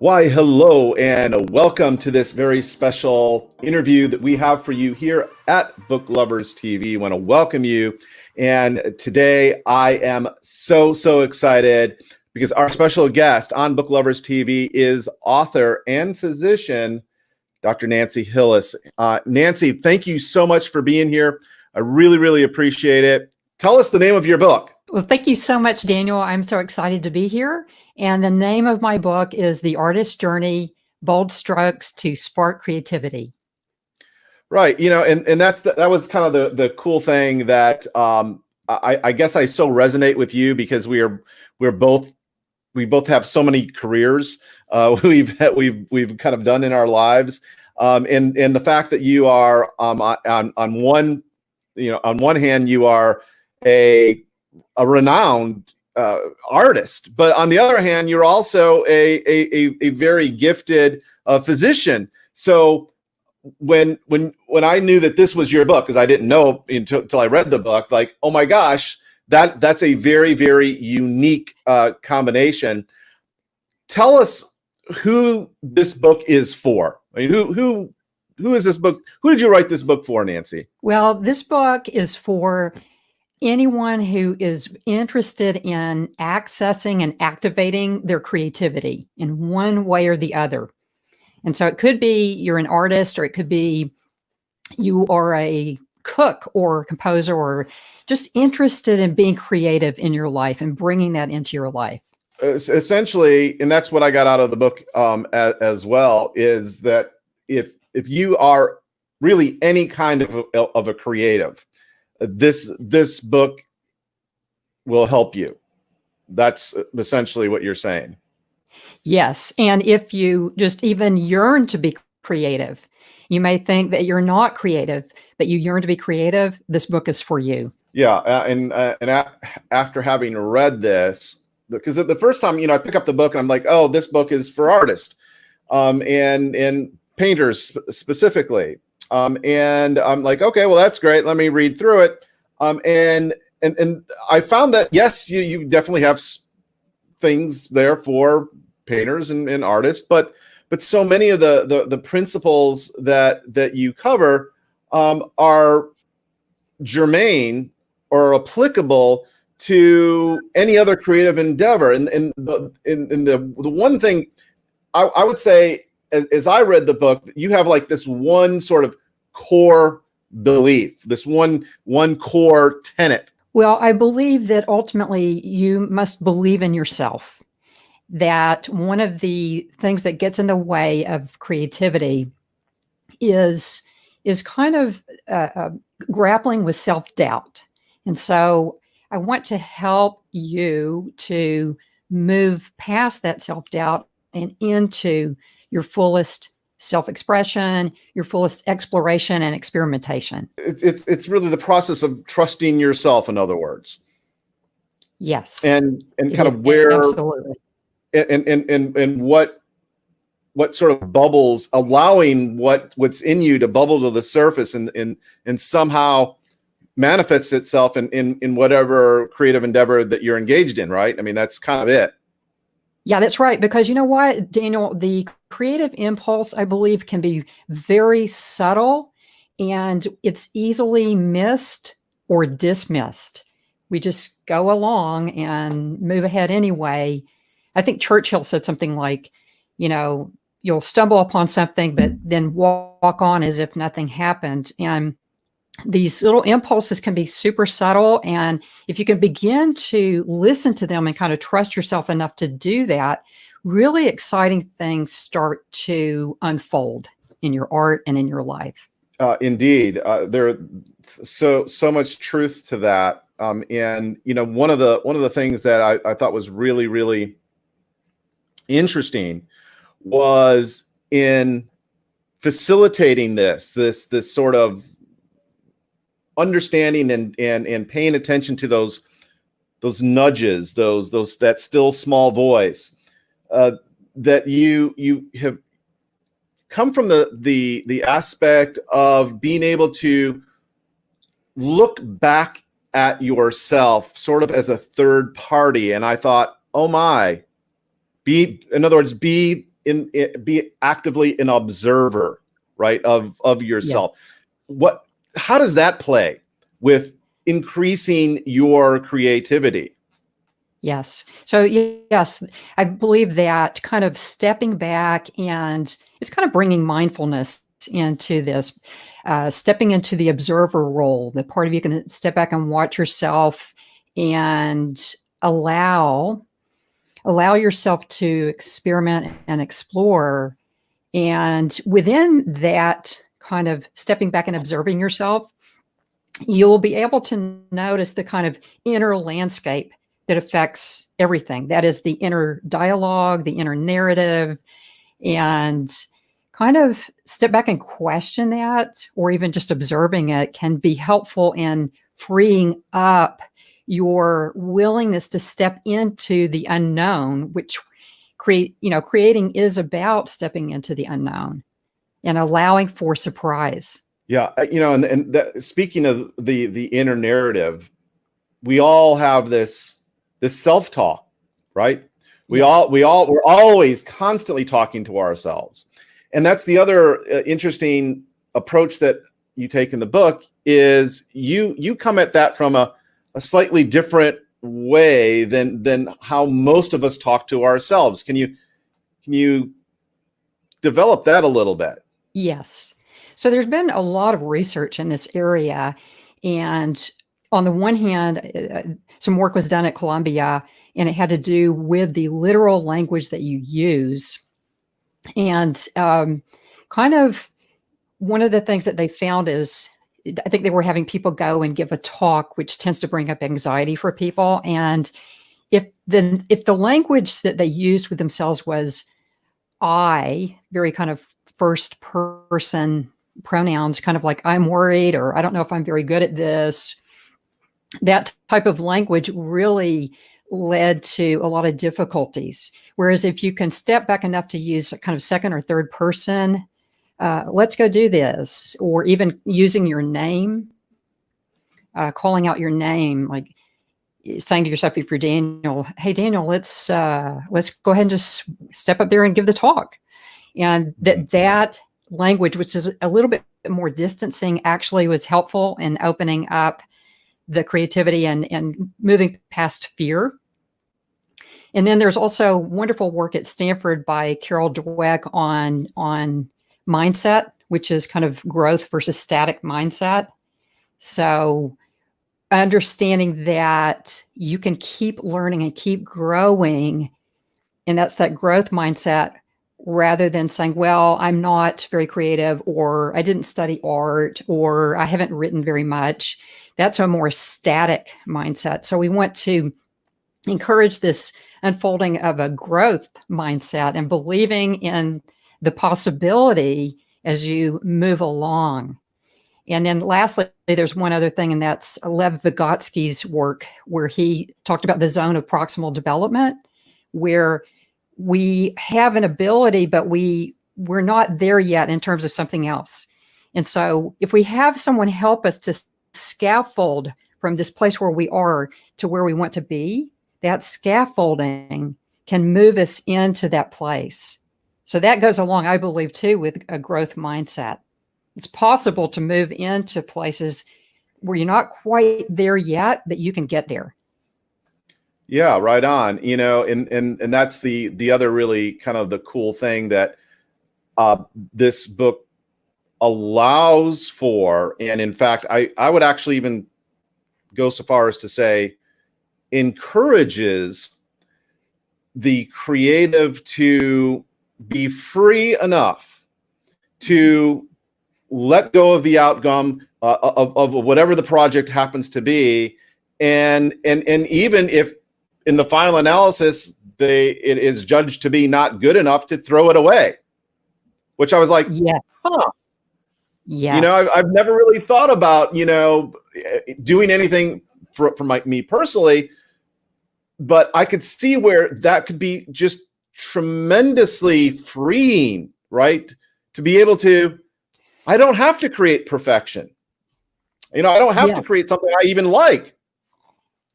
Why, hello, and welcome to this very special interview that we have for you here at Book Lovers TV. I want to welcome you. And today I am so excited because our special guest on Book Lovers TV is author and physician, Dr. Nancy Hillis. Nancy, thank you so much for being here. I really appreciate it. Tell us the name of your book. Well, thank you so much, Daniel. I'm so excited to be here. And the name of my book is The Artist's Journey, Bold Strokes to Spark Creativity. Right. You know, and that was kind of the cool thing that I guess I so resonate with you because we both have so many careers we've kind of done in our lives. And the fact that you are on one hand, you are a renowned artist, but on the other hand, you're also a very gifted physician. So when I knew that this was your book, because I didn't know until I read the book, like, oh my gosh, that's a very unique combination. Tell us who this book is for. I mean, who is this book? Who did you write this book for, Nancy? Well, this book is for anyone who is interested in accessing and activating their creativity in one way or the other. And so it could be you're an artist, or it could be you are a cook or composer, or just interested in being creative in your life and bringing that into your life. Essentially, and that's what I got out of the book as well, is that if you are really any kind of a creative, this book will help you. That's essentially what you're saying. Yes. And if you just even yearn to be creative, you may think that you're not creative, but you yearn to be creative, this book is for you. Yeah. And after having read this, because the first time, I pick up the book and I'm like, oh, this book is for artists and painters specifically. And I'm like, okay, well, that's great. Let me read through it. And I found that, yes, you definitely have things there for painters and artists, but so many of the principles that you cover are germane or applicable to any other creative endeavor. And the one thing I would say, as I read the book, you have like this one sort of core belief, this one core tenet. Well, I believe that ultimately you must believe in yourself. That one of the things that gets in the way of creativity is kind of grappling with self-doubt. And so I want to help you to move past that self-doubt and into your fullest self-expression, your fullest exploration and experimentation. It's really the process of trusting yourself, in other words. Yes. And kind of where, absolutely. And what sort of bubbles, allowing what's in you to bubble to the surface and somehow manifests itself in whatever creative endeavor that you're engaged in, right? I mean, that's kind of it. Yeah, that's right. Because you know what, Daniel, the creative impulse, I believe, can be very subtle and it's easily missed or dismissed. We just go along and move ahead anyway. I think Churchill said something like, you'll stumble upon something, but then walk on as if nothing happened. And these little impulses can be super subtle. And if you can begin to listen to them and kind of trust yourself enough to do that, really exciting things start to unfold in your art and in your life. Indeed. There's so much truth to that. And, one of the things that I thought was really interesting was in facilitating this sort of understanding and paying attention to those nudges, that still small voice, that you have come from the aspect of being able to look back at yourself sort of as a third party. And I thought, oh my, in other words, be be actively an observer, right, of yourself. Yes. How does that play with increasing your creativity? Yes. So yes, I believe that kind of stepping back, and it's kind of bringing mindfulness into this, stepping into the observer role. The part of you can step back and watch yourself and allow yourself to experiment and explore. And within that kind of stepping back and observing yourself, you'll be able to notice the kind of inner landscape that affects everything. That is the inner dialogue, the inner narrative, and kind of step back and question that, or even just observing it can be helpful in freeing up your willingness to step into the unknown, which creating is about stepping into the unknown and allowing for surprise. Yeah, speaking of the inner narrative, we all have this self-talk, right? We're always constantly talking to ourselves. And that's the other interesting approach that you take in the book, is you come at that from a slightly different way than how most of us talk to ourselves. Can you develop that a little bit? Yes. So there's been a lot of research in this area. And on the one hand, some work was done at Columbia, and it had to do with the literal language that you use. And kind of one of the things that they found is, I think they were having people go and give a talk, which tends to bring up anxiety for people. And if the language that they used with themselves was I, very kind of first person pronouns, kind of like I'm worried, or I don't know if I'm very good at this, that type of language really led to a lot of difficulties. Whereas if you can step back enough to use a kind of second or third person, let's go do this, or even using your name, calling out your name, like saying to yourself, if you're Daniel, hey Daniel, let's go ahead and just step up there and give the talk. And that language, which is a little bit more distancing, actually was helpful in opening up the creativity and moving past fear. And then there's also wonderful work at Stanford by Carol Dweck on mindset, which is kind of growth versus static mindset. So understanding that you can keep learning and keep growing, and that's that growth mindset, rather than saying, well, I'm not very creative, or I didn't study art, or I haven't written very much. That's a more static mindset. So we want to encourage this unfolding of a growth mindset and believing in the possibility as you move along. And then lastly, there's one other thing, and that's Lev Vygotsky's work, where he talked about the zone of proximal development, where we have an ability, but we're not there yet in terms of something else. And so if we have someone help us to scaffold from this place where we are to where we want to be, that scaffolding can move us into that place. So that goes along, I believe, too, with a growth mindset. It's possible to move into places where you're not quite there yet, but you can get there. Yeah, right on. And that's the other really kind of the cool thing that this book allows for. And in fact, I would actually even go so far as to say encourages the creative to be free enough to let go of the outcome of whatever the project happens to be. And even if in the final analysis, it is judged to be not good enough, to throw it away, which I was like, yes. Huh. Yes. I've never really thought about, doing anything for me personally, but I could see where that could be just tremendously freeing, right? To be able to, I don't have to create perfection. I don't have to create something I even like.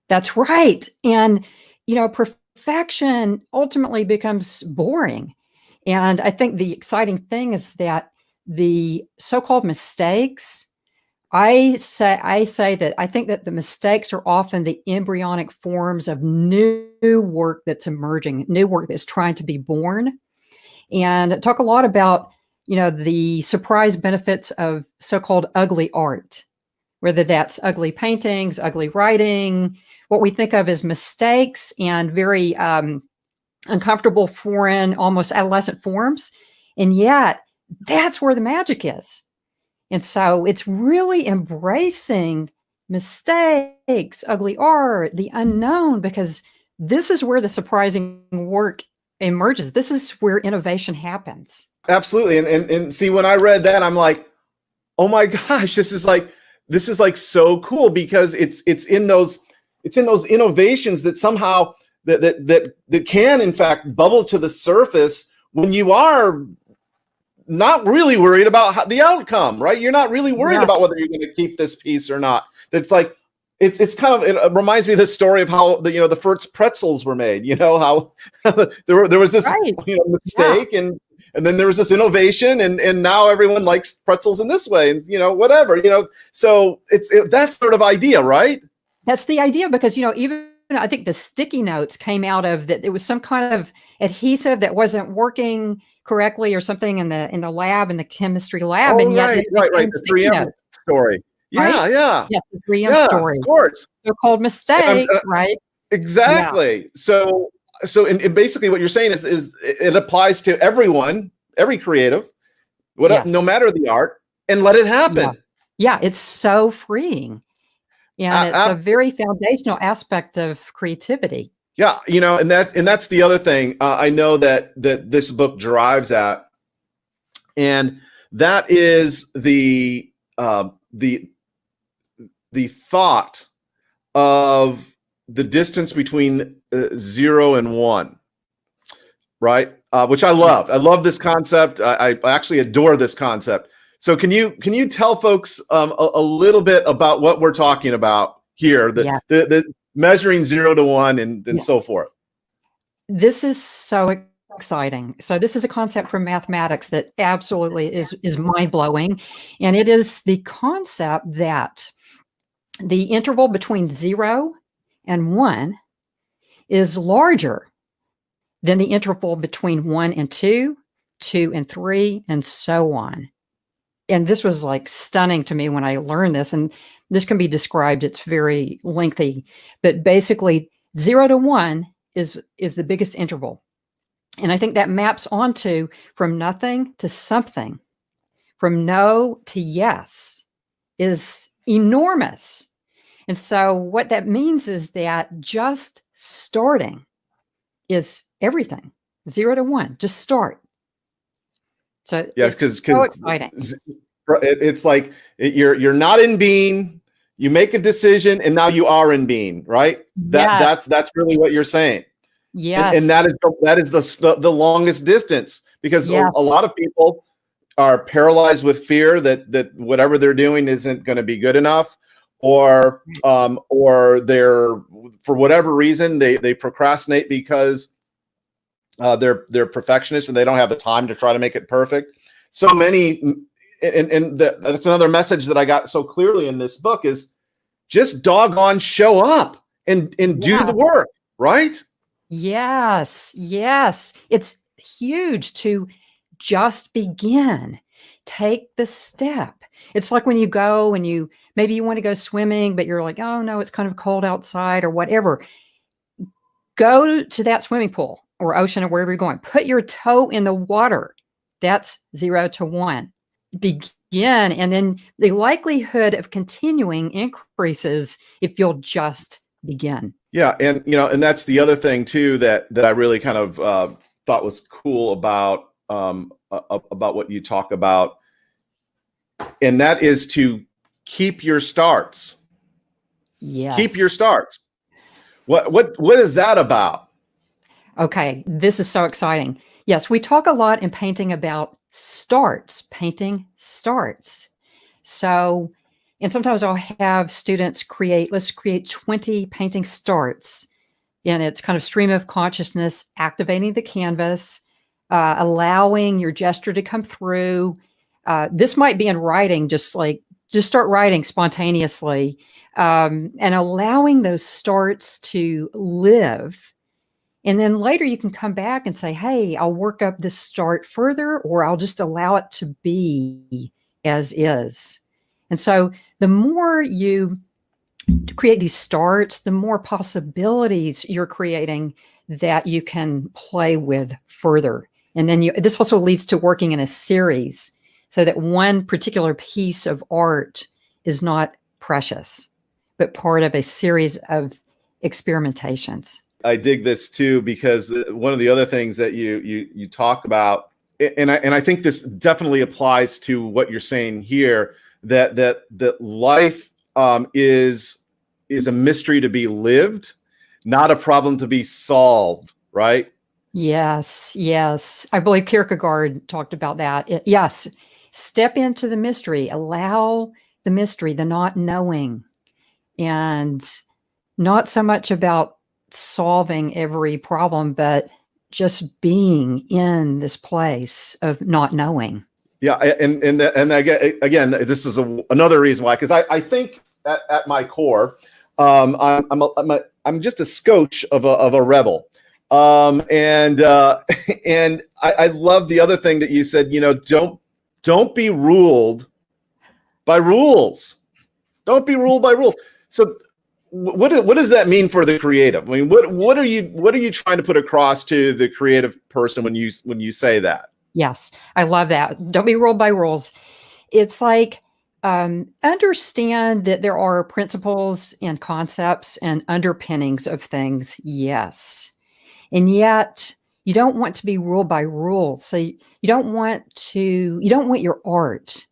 That's right. And, perfection ultimately becomes boring. And I think the exciting thing is that the so-called mistakes, I say that I think that the mistakes are often the embryonic forms of new work that's emerging, new work that's trying to be born. And talk a lot about, the surprise benefits of so-called ugly art, whether that's ugly paintings, ugly writing, what we think of as mistakes and very uncomfortable, foreign, almost adolescent forms. And yet, that's where the magic is. And so it's really embracing mistakes, ugly art, the unknown, because this is where the surprising work emerges. This is where innovation happens. Absolutely. And see, when I read that, I'm like, oh my gosh, this is like so cool, because it's in those innovations that somehow that can in fact bubble to the surface when you are not really worried about the outcome, right? You're not really worried about whether you're going to keep this piece or not. It's like it's kind of, it reminds me of the story of how the first pretzels were made. How there was this mistake, and then there was this innovation, and now everyone likes pretzels in this way, and whatever. So it's that sort of idea, right? That's the idea, because even I think the sticky notes came out of that. It was some kind of adhesive that wasn't working correctly or something in the lab, in the chemistry lab, and yet right. The 3M story. Yeah, right? Yeah, the 3M story. Of course. So-called mistake, right? Exactly. Yeah. So and basically what you're saying is it applies to everyone, every creative, no matter the art, and let it happen. Yeah, it's so freeing. And it's a very foundational aspect of creativity. Yeah, and that's the other thing I know that this book drives at, and that is the thought of the distance between 0 and 1, right? Which I loved. I love this concept. I actually adore this concept. So can you tell folks a little bit about what we're talking about here, the measuring 0 to 1 and so forth? This is so exciting. So this is a concept from mathematics that absolutely is mind-blowing. And it is the concept that the interval between 0 and 1 is larger than the interval between 1 and 2, 2 and 3, and so on. And this was like stunning to me when I learned this. And this can be described, it's very lengthy, but basically 0 to 1 is the biggest interval. And I think that maps onto from nothing to something, from no to yes, is enormous. And so what that means is that just starting is everything. 0 to 1, just start. So yes, because so exciting. It's like you're not in being, you make a decision, and now you are in being, right? That's really what you're saying. Yes. And that is the longest distance, because a lot of people are paralyzed with fear that whatever they're doing isn't going to be good enough, or they're, for whatever reason, they procrastinate because they're perfectionists and they don't have the time to try to make it perfect. So many, and that's another message that I got so clearly in this book, is just doggone show up and do the work, right? Yes. It's huge to just begin. Take the step. It's like when you go and maybe you want to go swimming, but you're like, oh no, it's kind of cold outside or whatever. Go to that swimming pool or ocean or wherever you're going. Put your toe in the water. That's 0 to 1. Begin, and then the likelihood of continuing increases if you'll just begin. Yeah, and that's the other thing too that I really kind of thought was cool about what you talk about, and that is to keep your starts. Yes. Keep your starts. What is that about? Okay, this is so exciting. Yes, we talk a lot in painting about starts, painting starts. So, and sometimes I'll have students let's create 20 painting starts. And it's kind of stream of consciousness, activating the canvas, allowing your gesture to come through. This might be in writing, just start writing spontaneously, and allowing those starts to live. And then later you can come back and say, hey, I'll work up this start further, or I'll just allow it to be as is. And so the more you create these starts, the more possibilities you're creating that you can play with further. And then this also leads to working in a series, so that one particular piece of art is not precious, but part of a series of experimentations. I dig this too, because one of the other things that you talk about, and I think this definitely applies to what you're saying here, that life is a mystery to be lived, not a problem to be solved, right? Yes, yes. I believe Kierkegaard talked about that. Yes, step into the mystery, allow the mystery, the not knowing, and not so much about solving every problem, but just being in this place of not knowing. Yeah, and again, this is another reason why, because I think at my core, I'm just a scotch of a rebel, and I love the other thing that you said. Don't be ruled by rules. Don't be ruled by rules. So what does that mean for the creative? I mean, what are you trying to put across to the creative person when you say that? Yes, I love that. Don't be ruled by rules. It's like, understand that there are principles and concepts and underpinnings of things. Yes. And yet you don't want to be ruled by rules. So you don't want your art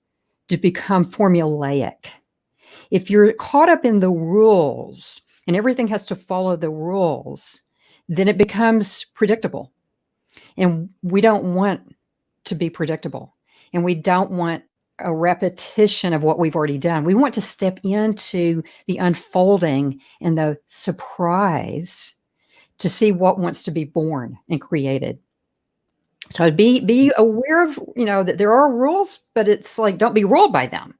to become formulaic. If you're caught up in the rules and everything has to follow the rules, then it becomes predictable. And we don't want to be predictable. And we don't want a repetition of what we've already done. We want to step into the unfolding and the surprise to see what wants to be born and created. So be aware of, that there are rules, but it's like, don't be ruled by them.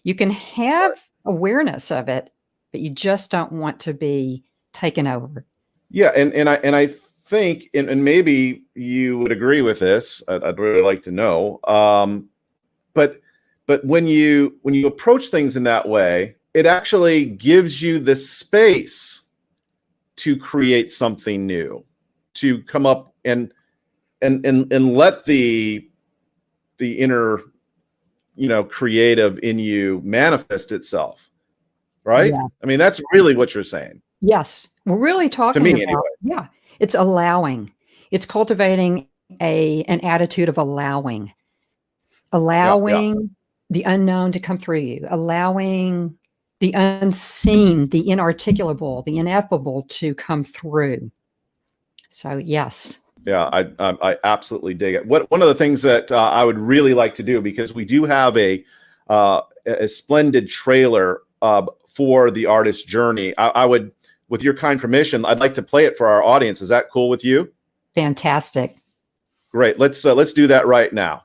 You can have awareness of it, but you just don't want to be taken over. Yeah, and I think, and maybe you would agree with this. I'd really like to know. But when you approach things in that way, it actually gives you the space to create something new, to come up and let the inner creative in you manifest itself, right? Yeah. I mean, that's really what you're saying. Yes, we're really talking To me, about, anyway. yeah, it's allowing. It's cultivating an attitude of allowing Yeah. the unknown to come through you, allowing the unseen, the inarticulable, the ineffable to come through. So, yes. Yeah, I absolutely dig it. One of the things that I would really like to do, because we do have a splendid trailer for the artist's journey. I would, with your kind permission, I'd like to play it for our audience. Is that cool with you? Fantastic. Great. Let's do that right now.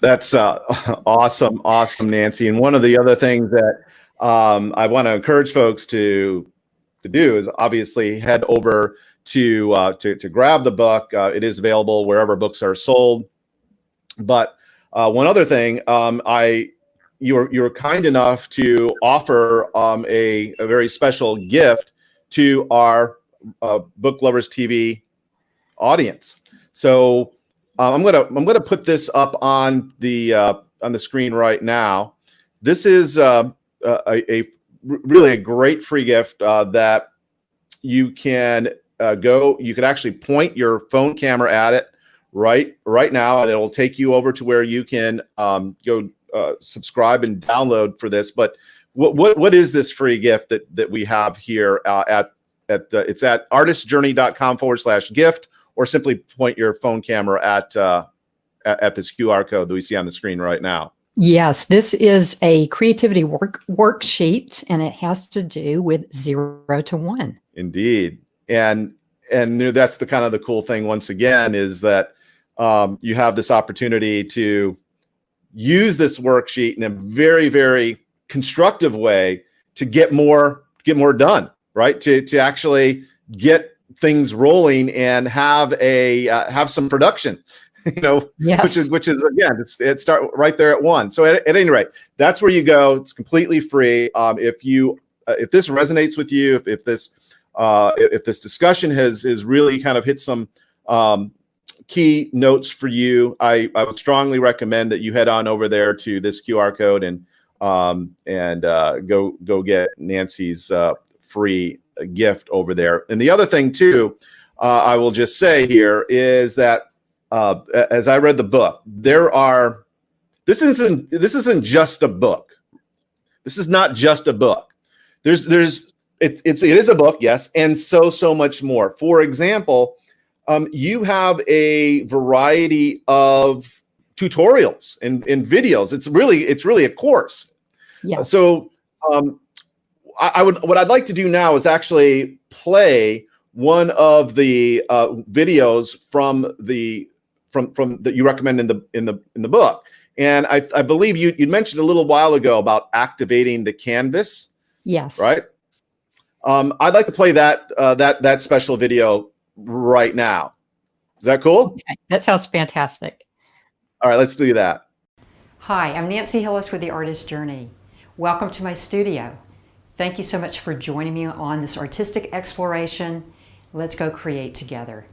That's awesome, Nancy. And one of the other things that I want to encourage folks to do is obviously head over to grab the book. It is available wherever books are sold. But one other thing, you're kind enough to offer a very special gift to our Book Lovers TV audience. So I'm gonna put this up on the screen right now. This is really a great free gift that you can you can actually point your phone camera at it right now, and it'll take you over to where you can go subscribe and download for this. But what is this free gift that we have here it's at artistjourney.com/gift, or simply point your phone camera at this QR code that we see on the screen right now. Yes, this is a creativity worksheet, and it has to do with 0 to 1. Indeed. And that's the kind of the cool thing, once again, is that you have this opportunity to use this worksheet in a very, very constructive way to get more done, right? To actually get things rolling and have some production, Yes. which is again, it start right there at 1. So at any rate, that's where you go. It's completely free. If this resonates with you, if this discussion has really kind of hit some key notes for you, I would strongly recommend that you head on over there to this QR code and go get Nancy's free gift over there. And the other thing too, I will just say here is that as I read the book, this isn't just a book. This is not just a book. It is a book, yes, and so much more. For example, you have a variety of tutorials and videos. It's really a course. Yes. So what I'd like to do now is actually play one of the videos from that you recommend in the book. And I believe you mentioned a little while ago about activating the canvas. Yes. Right. I'd like to play that special video right now. Is that cool? Okay. That sounds fantastic. All right, let's do that. Hi, I'm Nancy Hillis with The Artist Journey. Welcome to my studio. Thank you so much for joining me on this artistic exploration. Let's go create together.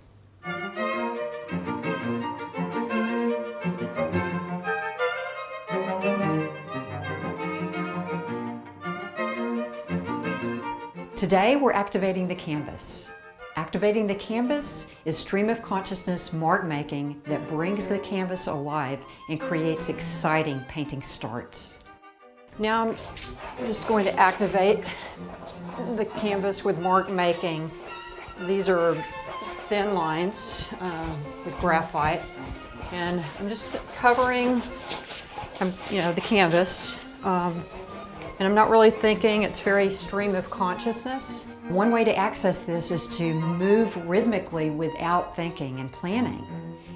Today we're activating the canvas. Activating the canvas is stream of consciousness mark making that brings the canvas alive and creates exciting painting starts. Now I'm just going to activate the canvas with mark making. These are thin lines with graphite, and I'm just covering the canvas. And I'm not really thinking, it's very stream of consciousness. One way to access this is to move rhythmically without thinking and planning.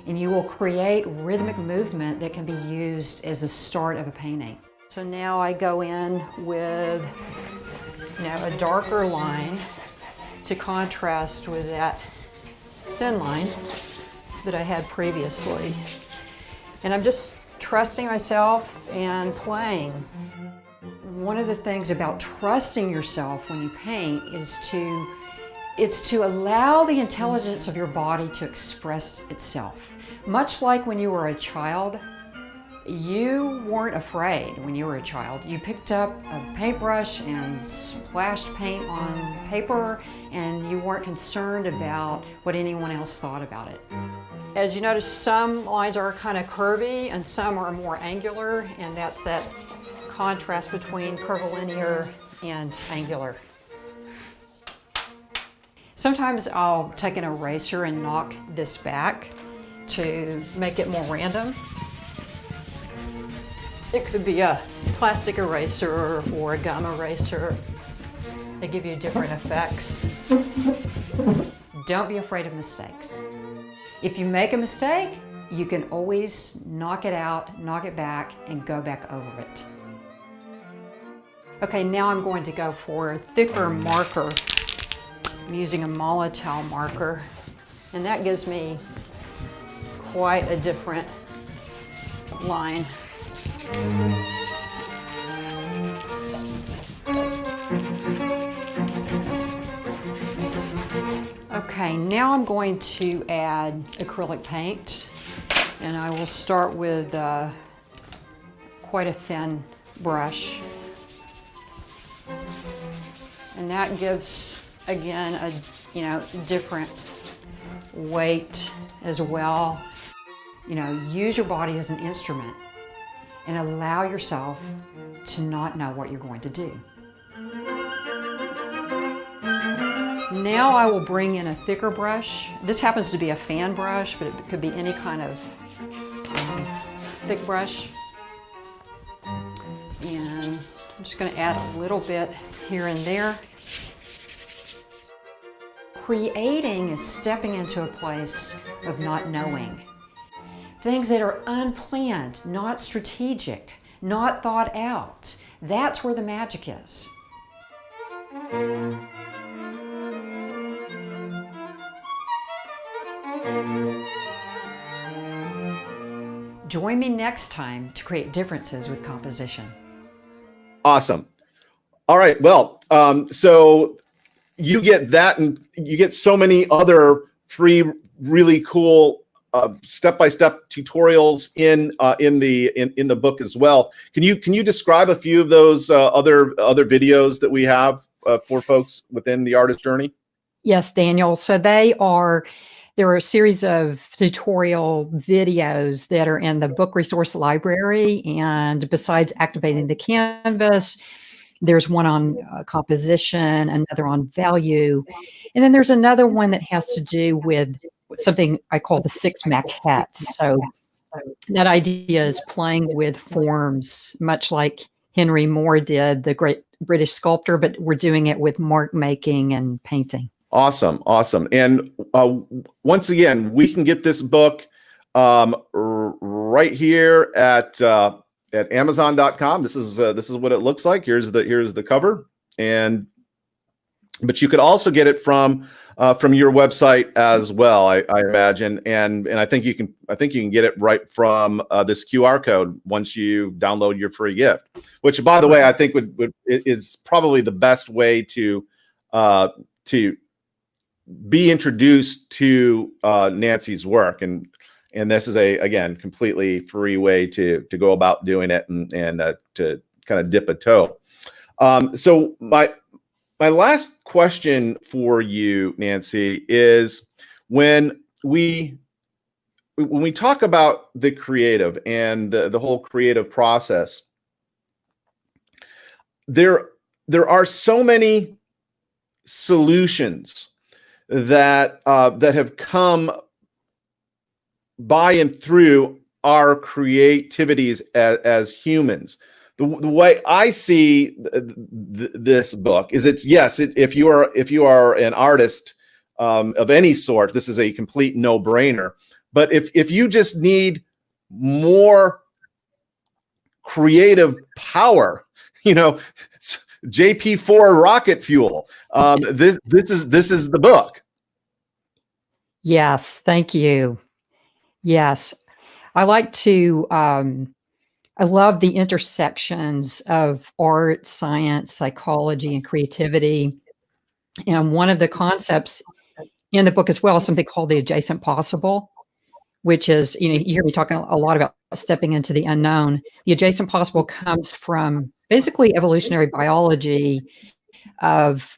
And you will create rhythmic movement that can be used as the start of a painting. So now I go in with a darker line to contrast with that thin line that I had previously. And I'm just trusting myself and playing. One of the things about trusting yourself when you paint is to allow the intelligence of your body to express itself. Much like when you were a child, you weren't afraid when you were a child. You picked up a paintbrush and splashed paint on paper, and you weren't concerned about what anyone else thought about it. As you notice, some lines are kind of curvy and some are more angular, and that's that contrast between curvilinear and angular. Sometimes I'll take an eraser and knock this back to make it more random. It could be a plastic eraser or a gum eraser. They give you different effects. Don't be afraid of mistakes. If you make a mistake, you can always knock it out, knock it back, and go back over it. Okay, now I'm going to go for a thicker marker. I'm using a Molotow marker, and that gives me quite a different line. Okay, now I'm going to add acrylic paint, and I will start with quite a thin brush. And that gives, again, a different weight as well. Use your body as an instrument and allow yourself to not know what you're going to do. Now I will bring in a thicker brush. This happens to be a fan brush, but it could be any kind of thick brush. And I'm just going to add a little bit here and there. Creating is stepping into a place of not knowing. Things that are unplanned, not strategic, not thought out. That's where the magic is. Join me next time to create differences with composition. Awesome. All right. Well, so you get that, and you get so many other free, really cool step-by-step tutorials in the book as well. Can you describe a few of those other videos that we have for folks within the artist journey? Yes, Daniel. So there are a series of tutorial videos that are in the book resource library, and besides activating the canvas, there's one on composition, another on value, and then there's another one that has to do with something I call the 6 maquettes. So that idea is playing with forms, much like Henry Moore did, the great British sculptor, but we're doing it with mark making and painting. Awesome. And once again, we can get this book right here at Amazon.com. This is what it looks like. Here's the cover, but you could also get it from your website as well, I imagine, and I think you can get it right from this QR code once you download your free gift. Which, by the way, I think is probably the best way to be introduced to Nancy's work, and this is again completely free way to go about doing it and to kind of dip a toe. So my last question for you, Nancy, is when we talk about the creative and the whole creative process, there are so many solutions that have come by and through our creativities as humans. The way I see this book is, if you are an artist of any sort, this is a complete no-brainer. But if you just need more creative power, JP4 rocket fuel, this is the book. Yes, thank you. Yes, I like to. I love the intersections of art, science, psychology, and creativity. And one of the concepts in the book as well is something called the adjacent possible, which is, you hear me talking a lot about stepping into the unknown. The adjacent possible comes from basically evolutionary biology of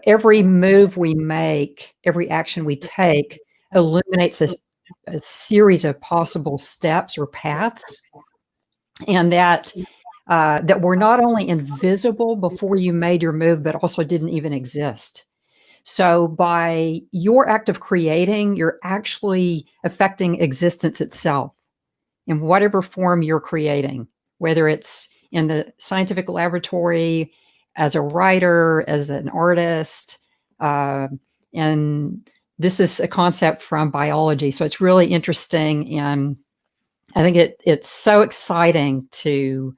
every move we make, every action we take illuminates a series of possible steps or paths. And that were not only invisible before you made your move, but also didn't even exist. So by your act of creating, you're actually affecting existence itself in whatever form you're creating, whether it's in the scientific laboratory, as a writer, as an artist, and this is a concept from biology. So it's really interesting. And I think it's so exciting to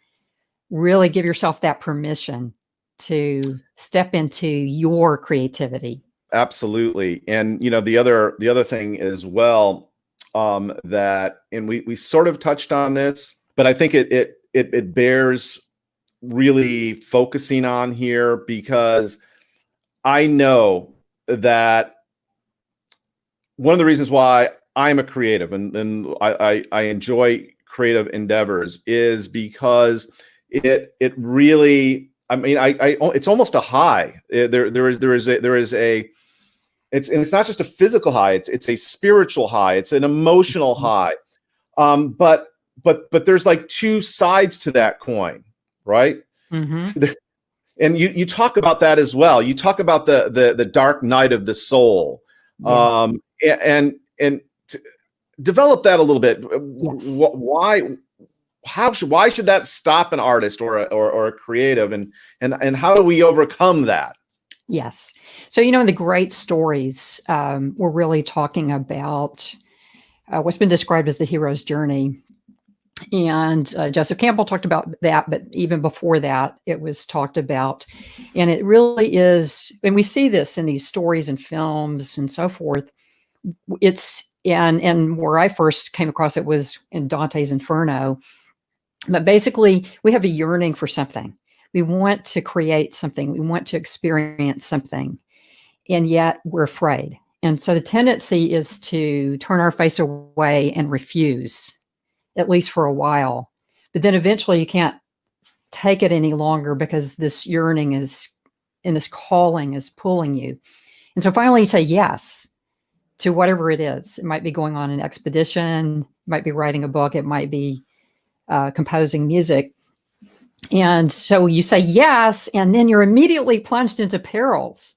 really give yourself that permission to step into your creativity. Absolutely. And the other thing as well, that, and we sort of touched on this, but I think it bears really focusing on here, because I know that one of the reasons why I'm a creative and I enjoy creative endeavors is because it really, I mean, it's almost a high. It's not just a physical high, it's a spiritual high, it's an emotional high. But there's like two sides to that coin, right? Mm-hmm. And you talk about that as well. You talk about the dark night of the soul. Yes. And develop that a little bit. Yes. Why should that stop an artist or a creative, and how do we overcome that? Yes. So, in the great stories, we're really talking about what's been described as the hero's journey. And Joseph Campbell talked about that, but even before that, it was talked about. And it really is, and we see this in these stories and films and so forth. And where I first came across it was in Dante's Inferno. But basically, we have a yearning for something. We want to create something. We want to experience something. And yet we're afraid. And so the tendency is to turn our face away and refuse, at least for a while. But then eventually you can't take it any longer because this yearning and this calling is pulling you. And so finally you say yes to whatever it is. It might be going on an expedition, it might be writing a book, it might be composing music. And so you say yes, and then you're immediately plunged into perils.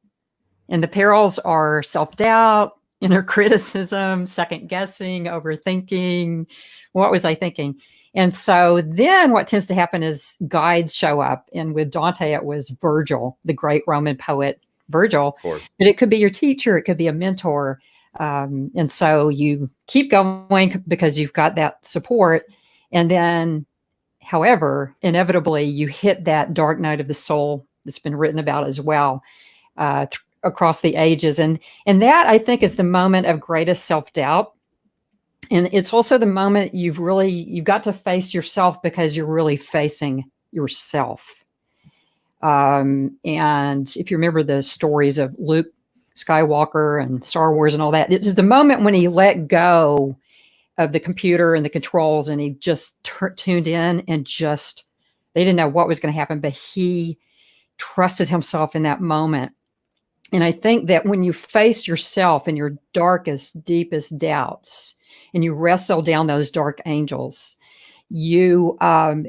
And the perils are self-doubt, inner criticism, second guessing, overthinking. What was I thinking? And so then what tends to happen is guides show up. And with Dante, it was Virgil, the great Roman poet, Virgil. Of course. But it could be your teacher, it could be a mentor. And so you keep going because you've got that support. And then, however, inevitably you hit that dark night of the soul that's been written about as well, across the ages. And that, I think, is the moment of greatest self-doubt. And it's also the moment you've got to face yourself, because you're really facing yourself. And if you remember the stories of Luke Skywalker and Star Wars and all that, it was the moment when he let go of the computer and the controls, and he just tuned in, and they didn't know what was going to happen, but he trusted himself in that moment. And I think that when you face yourself in your darkest, deepest doubts, and you wrestle down those dark angels, the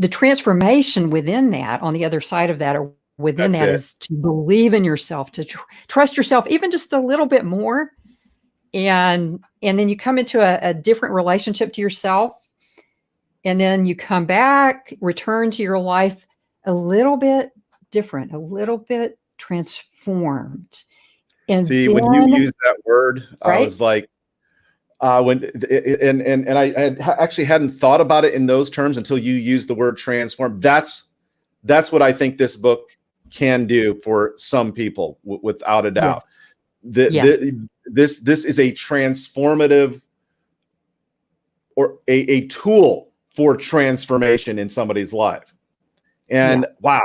transformation within that, on the other side of that, or within that, is to believe in yourself, to trust yourself even just a little bit more. And then you come into a different relationship to yourself. And then you come back, return to your life a little bit different, a little bit transformed. And see, when you use that word, right? I was like, and I actually hadn't thought about it in those terms until you used the word transform. That's what I think this book can do for some people, without a doubt. Yes. This is a transformative, or a tool for transformation in somebody's life. And wow.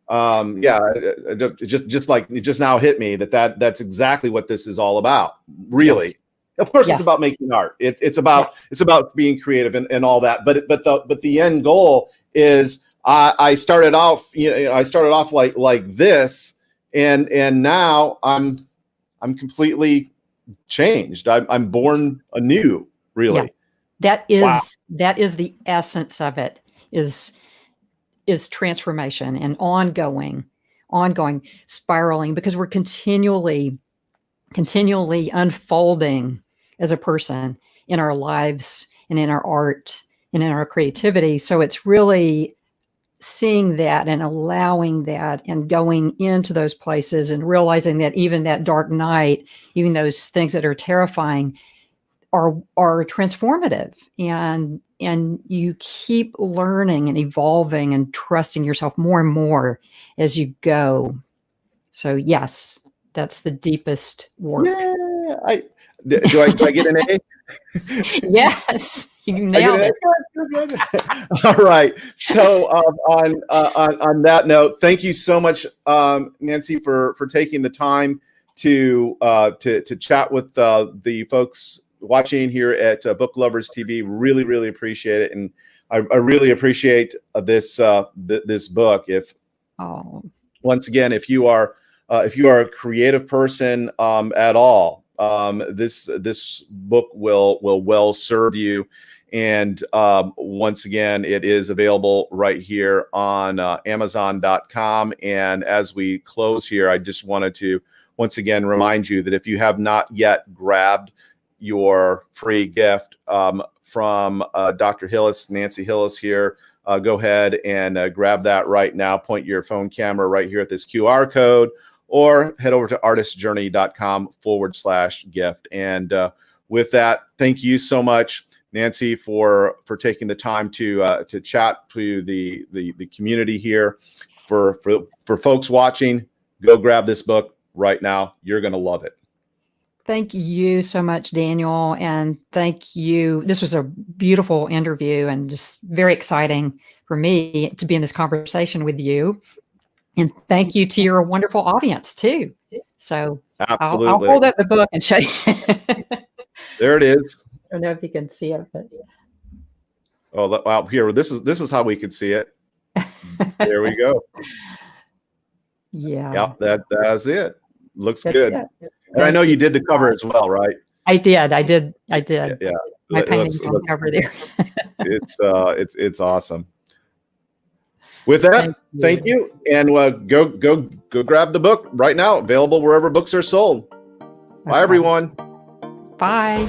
It just now hit me that's exactly what this is all about. Really. Yes. Of course, it's about making art. It's about being creative and all that. But the end goal is, I started off like this, and now I'm completely changed. I'm born anew. Really. Yes. That is the essence of it. Is transformation and ongoing spiraling, because we're continually unfolding as a person in our lives and in our art and in our creativity. So it's really seeing that and allowing that and going into those places and realizing that even that dark night, even those things that are terrifying are transformative, and you keep learning and evolving and trusting yourself more and more as you go. So yes, that's the deepest work. Yeah, do I get an A? Yes, you nailed it. Good. All right. So on that note, thank you so much, Nancy, for taking the time to chat with the folks watching here at Book Lovers TV. Really, really appreciate it, and I really appreciate this this book. Once again, if you are a creative person at all, this book will well serve you. And once again, it is available right here on Amazon.com. And as we close here, I just wanted to once again remind you that if you have not yet grabbed your free gift from Dr. Hillis, Nancy Hillis here, go ahead and grab that right now. Point your phone camera right here at this QR code, or head over to artistjourney.com/gift. And with that, thank you so much, Nancy, for taking the time to chat to the community here. For folks watching, go grab this book right now. You're going to love it. Thank you so much, Daniel. And thank you. This was a beautiful interview and just very exciting for me to be in this conversation with you. And thank you to your wonderful audience too. So absolutely, I'll hold up the book and show you. There it is. I don't know if you can see it, but oh, wow! Here, this is how we can see it. There we go. Yeah. Yeah, that's it. Looks good. It. And I know you did the cover as well, right? I did. Yeah. My painting's on the cover there. It's awesome. With that, thank you. And go grab the book right now. Available wherever books are sold. Bye, everyone. Bye.